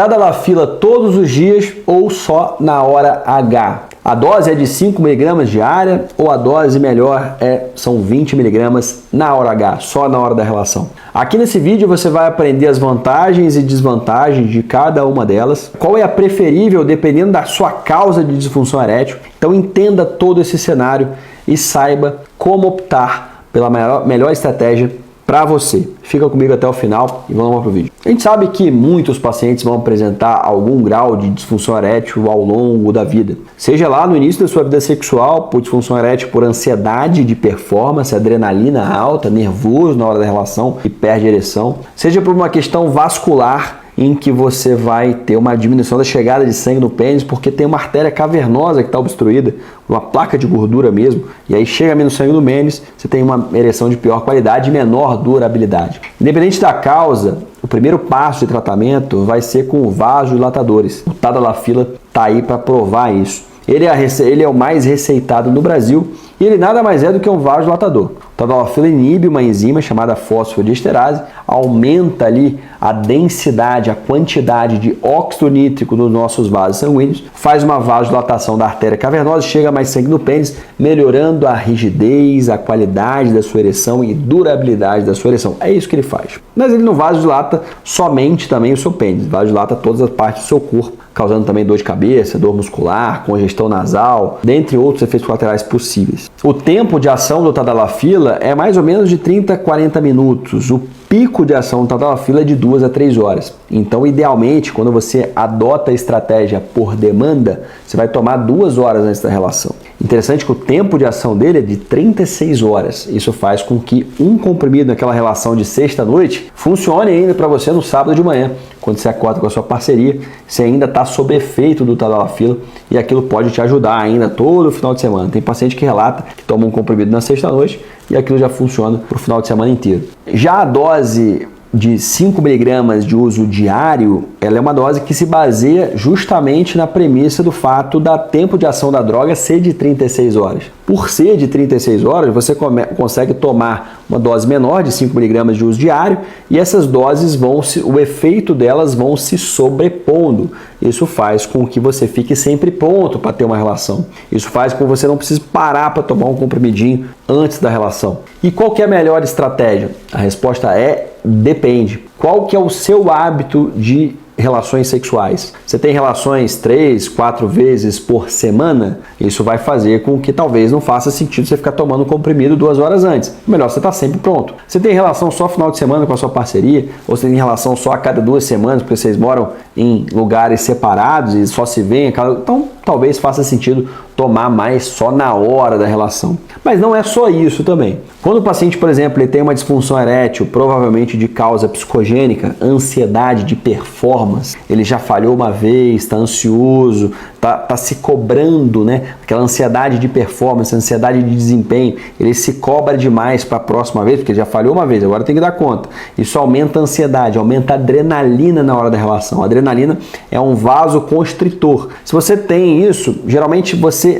Tadalafila todos os dias ou só na hora H? A dose é de 5 mg diária ou a dose melhor são 20 mg na hora H, só na hora da relação? Aqui nesse vídeo você vai aprender as vantagens e desvantagens de cada uma delas, qual é a preferível dependendo da sua causa de disfunção erétil. Então entenda todo esse cenário e saiba como optar pela melhor estratégia para você. Fica comigo até o final e vamos lá para o vídeo. A gente sabe que muitos pacientes vão apresentar algum grau de disfunção erétil ao longo da vida. Seja lá no início da sua vida sexual, por disfunção erétil por ansiedade de performance, adrenalina alta, nervoso na hora da relação e perde a ereção. Seja por uma questão vascular, em que você vai ter uma diminuição da chegada de sangue no pênis porque tem uma artéria cavernosa que está obstruída, uma placa de gordura mesmo, e aí chega menos sangue no pênis, você tem uma ereção de pior qualidade e menor durabilidade. Independente da causa, o primeiro passo de tratamento vai ser com vasodilatadores. O Tadalafila está aí para provar isso. Ele é o mais receitado no Brasil e ele nada mais é do que um vasodilatador. O Tadalafila inibe uma enzima chamada fosfodiesterase, aumenta ali a densidade, a quantidade de óxido nítrico nos nossos vasos sanguíneos, faz uma vasodilatação da artéria cavernosa, chega mais sangue no pênis, melhorando a rigidez, a qualidade da sua ereção e durabilidade da sua ereção. É isso que ele faz. Mas ele não vasodilata somente também o seu pênis, vasodilata todas as partes do seu corpo, causando também dor de cabeça, dor muscular, congestão nasal, dentre outros efeitos colaterais possíveis. O tempo de ação do Tadalafila é mais ou menos de 30 a 40 minutos. O pico de ação do Tadalafila é de 2 a 3 horas. Então, idealmente, quando você adota a estratégia por demanda, você vai tomar 2 horas antes da relação. Interessante que o tempo de ação dele é de 36 horas. Isso faz com que um comprimido naquela relação de sexta-noite funcione ainda para você no sábado de manhã. Quando você acorda com a sua parceria, você ainda está sob efeito do Tadalafila e aquilo pode te ajudar ainda todo o final de semana. Tem paciente que relata que toma um comprimido na sexta-noite e aquilo já funciona para o final de semana inteiro. Já a dose de 5 mg de uso diário, ela é uma dose que se baseia justamente na premissa do fato da tempo de ação da droga ser de 36 horas. Por ser de 36 horas, você consegue tomar uma dose menor de 5 mg de uso diário e essas doses o efeito delas vão se sobrepondo. Isso faz com que você fique sempre pronto para ter uma relação. Isso faz com que você não precise parar para tomar um comprimidinho antes da relação. E qual que é a melhor estratégia? A resposta é depende. Qual que é o seu hábito de relações sexuais? Você tem relações 3, 4 vezes por semana? Isso vai fazer com que talvez não faça sentido você ficar tomando um comprimido 2 horas antes. Melhor você estar sempre pronto. Você tem relação só final de semana com a sua parceria? Ou você tem relação só a cada 2 semanas porque vocês moram em lugares separados e só se veem? Então talvez faça sentido tomar mais só na hora da relação. Mas não é só isso também. Quando o paciente, por exemplo, ele tem uma disfunção erétil, provavelmente de causa psicogênica, ansiedade de performance, ele já falhou uma vez, está ansioso, está se cobrando, né? Aquela ansiedade de performance, ansiedade de desempenho, ele se cobra demais para a próxima vez, porque ele já falhou uma vez, agora tem que dar conta. Isso aumenta a ansiedade, aumenta a adrenalina na hora da relação. A adrenalina é um vasoconstritor. Se você tem isso, geralmente você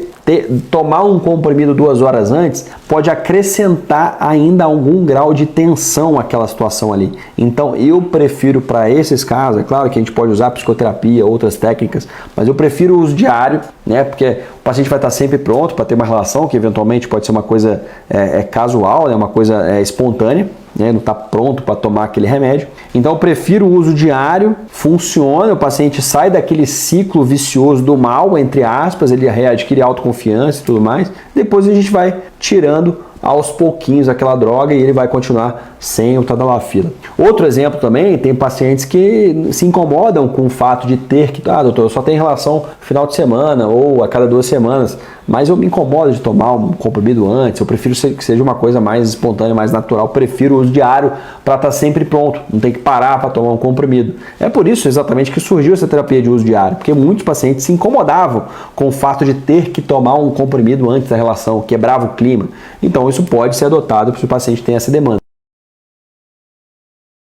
tomar um comprimido 2 horas antes pode acrescentar ainda algum grau de tensão àquela situação ali. Então eu prefiro para esses casos, é claro que a gente pode usar psicoterapia, outras técnicas, mas eu prefiro o uso diário, né? Porque o paciente vai estar sempre pronto para ter uma relação que eventualmente pode ser uma coisa casual, né? Uma coisa espontânea. Não está pronto para tomar aquele remédio. Então eu prefiro o uso diário, funciona, o paciente sai daquele ciclo vicioso do mal, entre aspas, ele readquire autoconfiança e tudo mais. Depois a gente vai tirando aos pouquinhos aquela droga e ele vai continuar sem o Tadalafila. Outro exemplo também, tem pacientes que se incomodam com o fato de ter que, doutor, eu só tenho relação final de semana ou a cada 2 semanas, mas eu me incomodo de tomar um comprimido antes, eu prefiro que seja uma coisa mais espontânea, mais natural, prefiro o uso diário para estar sempre pronto, não tem que parar para tomar um comprimido. É por isso exatamente que surgiu essa terapia de uso diário, porque muitos pacientes se incomodavam com o fato de ter que tomar um comprimido antes da relação, quebrava o clima. Então isso pode ser adotado se o paciente tem essa demanda.